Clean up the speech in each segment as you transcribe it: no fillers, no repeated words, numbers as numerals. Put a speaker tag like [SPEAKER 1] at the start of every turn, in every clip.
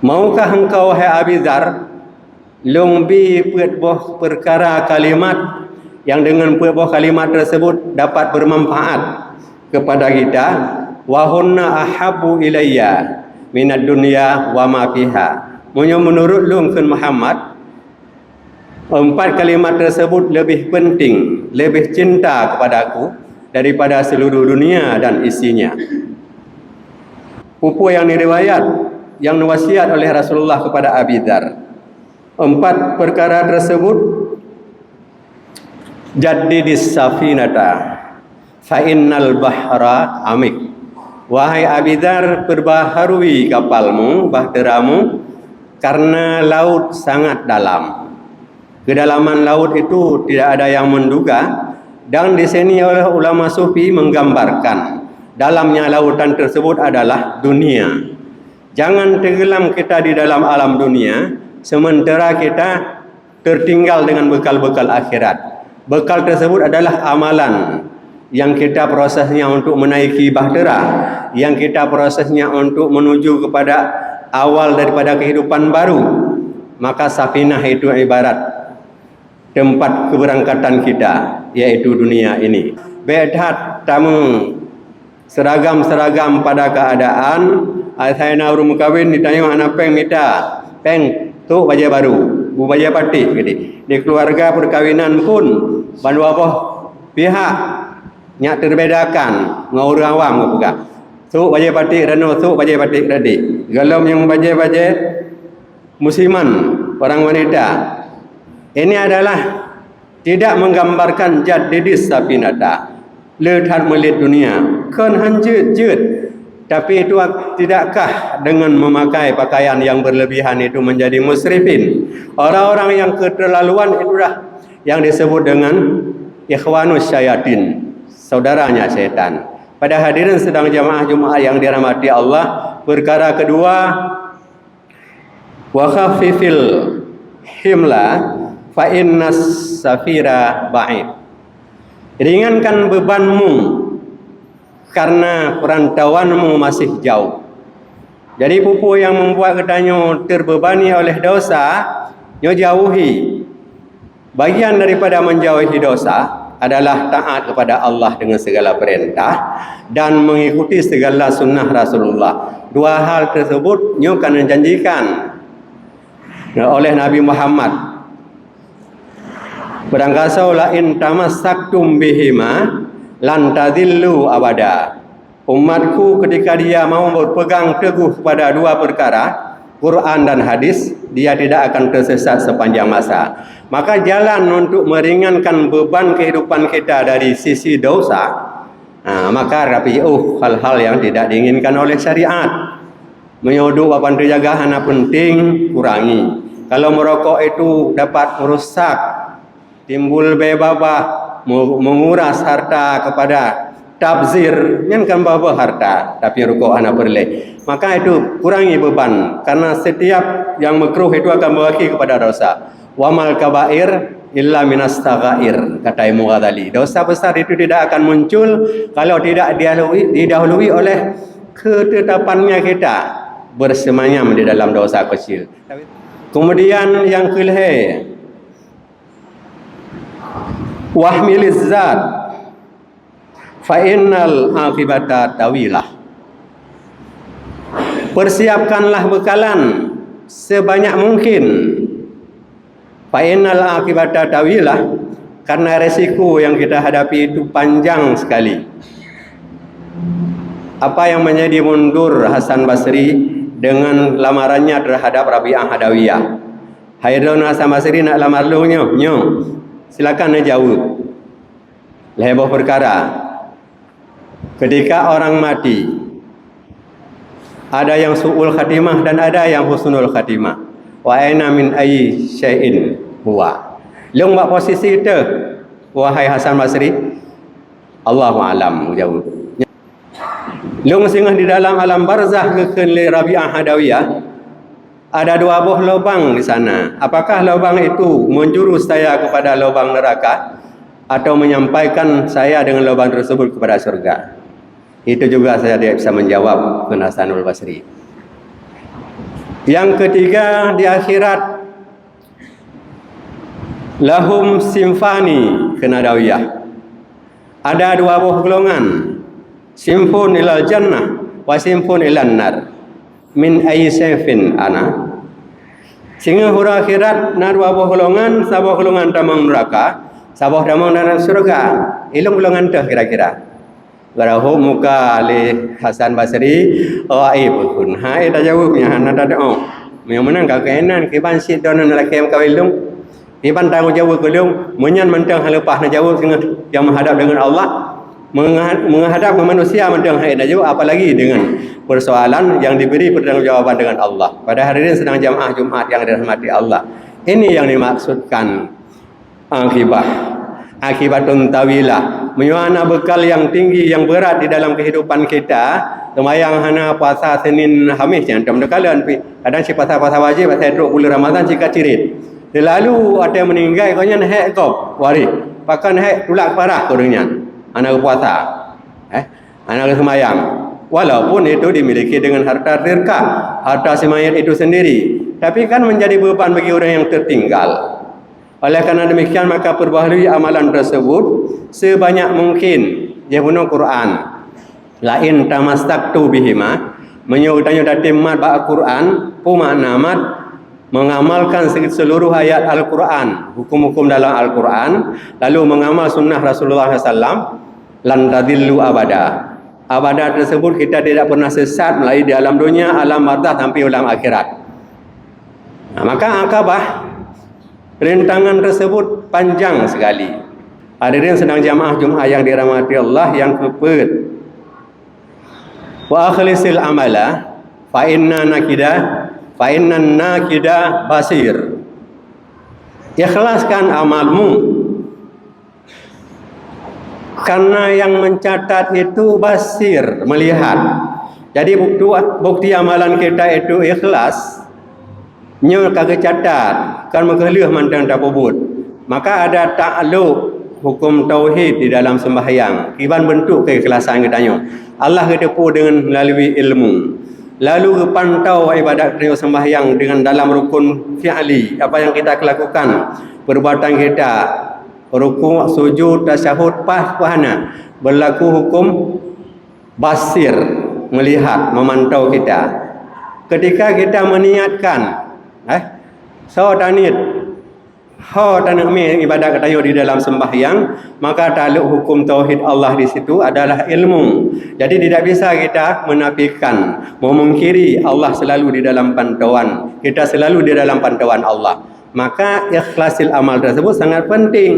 [SPEAKER 1] Maukah engkau hai Abi Dzar lumbi buah perkara kalimat yang dengan buah kalimat tersebut dapat bermanfaat kepada kita? Wa hunna ahabbu ilayya minad dunya wa ma fiha. Menurut lungkun Muhammad, empat kalimat tersebut lebih penting, lebih cinta kepadaku daripada seluruh dunia dan isinya. Pupu yang diriwayat, yang diwasiat oleh Rasulullah kepada Abi Dzar. Empat perkara tersebut: jaddidis safinata fa innal bahra amik. Wahai Abi Dzar, perbaharui kapalmu, bahteramu, karena laut sangat dalam. Kedalaman laut itu tidak ada yang menduga, dan di sini oleh ulama sufi menggambarkan dalamnya lautan tersebut adalah dunia. Jangan tenggelam kita di dalam alam dunia sementara kita tertinggal dengan bekal-bekal akhirat. Bekal tersebut adalah amalan yang kita prosesnya untuk menaiki bahtera, yang kita prosesnya untuk menuju kepada awal daripada kehidupan baru. Maka safinah itu ibarat tempat keberangkatan kita, yaitu dunia ini. Bedat tamu seragam-seragam pada keadaan saya nak kawin ditanya anak peng minta peng tu baju baru bu baju batik gitu. Di keluarga perkawinan pun bandu apa pihak nyak terbedakan ngau orang awam buka tu baju batik rano tu baju batik tadi galom yang baju musiman orang wanita. Ini adalah tidak menggambarkan jaddidis sapinata lehat melit dunia kan hanjut-jut. Tapi itu tidakkah dengan memakai pakaian yang berlebihan itu menjadi musrifin? Orang-orang yang keterlaluan itulah yang disebut dengan ikhwanus syayatin, saudaranya syaitan. Pada hadirin sedang jamaah Jumat yang dirahmati Allah, perkara kedua, wa khaffifil himla fa innas safira ba'id. Ringankan bebanmu karena perantauanmu masih jauh. Jadi pupu yang membuat katanya terbebani oleh dosa, nyo jauhi. Bagian daripada menjauhi dosa adalah taat kepada Allah dengan segala perintah dan mengikuti segala sunnah Rasulullah. Dua hal tersebut nyo kan menjanjikan oleh Nabi Muhammad. Berangkasa la in tamassaktum bihima lan tadillu abada. Umatku ketika dia mau berpegang teguh pada dua perkara, Quran dan hadis, dia tidak akan tersesat sepanjang masa. Maka jalan untuk meringankan beban kehidupan kita dari sisi dosa, maka rapiuh hal-hal yang tidak diinginkan oleh syariat. Menyodok apa terjaga hana penting, kurangi. Kalau merokok itu dapat merusak, timbul bebabah, menguras harta kepada tabzir, yang kan bawa harta tapi rokok anak berleh, maka itu kurangi beban, karena setiap yang makruh itu akan mewakili kepada dosa. Wamal kabair illa minas tagair, kata Imam Ghazali. Dosa besar itu tidak akan muncul kalau tidak didahului oleh ketetapannya kita bersemayam di dalam dosa kecil. Kemudian yang kelih, wahmiliz zat fa innal aqibata tawilah. Persiapkanlah bekalan sebanyak mungkin. Fa innal aqibata tawilah, karena resiko yang kita hadapi itu panjang sekali. Apa yang menjadi mundur Hasan Basri dengan lamarannya terhadap Rabi'ah Hadawiyah? Haidon Hasan Basri nak lamar lu nyo, silakan jawab. Leboh perkara. Ketika orang mati, ada yang su'ul khatimah dan ada yang husnul khatimah. Wa aina min ayyi syai'in huwa. Long bak posisi itu, wahai Hasan Basri? Allahu alam jawab. Long singgah di dalam alam barzah ke Rabi'ah Hadawiyah. Ada dua buah lubang di sana. Apakah lubang itu menjurus saya kepada lubang neraka atau menyampaikan saya dengan lubang tersebut kepada surga? Itu juga saya tidak bisa menjawab, Hasanul Basri. Yang ketiga, di akhirat lahum simfani kenadawiyah. Ada dua buah golongan, simfun ilal jannah wa simfun ilan nar. Min ayyi sayfin ana. Sehingga hura akhirat na dua buah golongan, sabah golongan tamang neraka, sabah tamang dalam surga. Ilung golongan dah kira-kira. Barahu muka Ali Hasan Basri, pun. Hai dah jawabnya, hana dah doa. Yang menang kau kainan, kiban sit donan lelaki yang kau ilung. Kiban tanggung jawab kelung, menyan mentang halepah nak jawab dengan yang menghadap dengan Allah, menghadap ke manusia mentang hai dah jawab, apalagi dengan persoalan yang diberi pertanggungjawaban dengan Allah. Pada hari ini sedang jamaah Jumat yang dirahmati Allah. Ini yang dimaksudkan akibatun tawilah, menyuana bekal yang tinggi yang berat di dalam kehidupan kita. Semayang hana puasa Senin Khamis yang kadang si puasa wajib pasal 20 Ramadan jika cirit. Lalu ada yang meninggal kau nya hek kau wari. Pakan hek tulak parah kodenya. Anak puasa. Anak semayang. Walaupun itu dimiliki dengan harta dirkah, harta si mayat itu sendiri, tapi kan menjadi beban bagi orang yang tertinggal. Oleh karena demikian maka perbaharui amalan tersebut sebanyak mungkin. Dia guna Quran. Lain tamastaktu bihima, menyuruhnya datim mat ba Quran, puma namat mengamalkan seluruh ayat Al-Quran, hukum-hukum dalam Al-Quran, lalu mengamal sunnah Rasulullah SAW, lan tadillu abada. Abada tersebut kita tidak pernah sesat melalui di alam dunia, alam barzakh sampai alam akhirat. Maka akabah rintangan tersebut panjang sekali. Hadirin sedang jamaah Jumat yang dirahmati Allah yang keempat. Wa akhlisil amala fa inna nakida basir. Ikhlaskan amalmu karena yang mencatat itu basir, melihat. Jadi bukti amalan kita itu ikhlas. Nya kagak catat kan mengelih mandang tapubut. Maka ada takluk hukum tauhid di dalam sembahyang. Kiban bentuk keikhlasan katanya. Allah ketepu dengan melalui ilmu. Lalu pantau ibadat kriya sembahyang dengan dalam rukun fi'li, apa yang kita lakukan, perbuatan kita, rukuk, sujud, tasyahud, pahana, berlaku hukum basir, melihat, memantau kita. Ketika kita meniatkan tanit ibadat katayo di dalam sembahyang, maka taluk hukum tauhid Allah di situ adalah ilmu. Jadi tidak bisa kita menafikan, memungkiri Allah selalu di dalam pantauan. Kita selalu di dalam pantauan Allah. Maka ikhlasil amal tersebut sangat penting.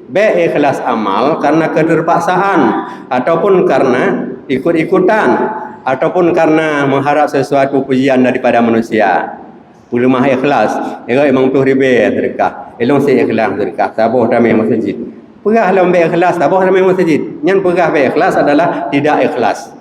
[SPEAKER 1] Baik ikhlas amal karena keterpaksaan, ataupun karena ikut-ikutan, ataupun karena mengharap sesuatu pujian daripada manusia. Ulama ikhlas, memang tuh ribe sedekah. Elong si ikhlas sedekah, sabuh ramai masjid. Perah lembe ikhlas, sabuh ramai masjid. Yang perah be ikhlas adalah tidak ikhlas.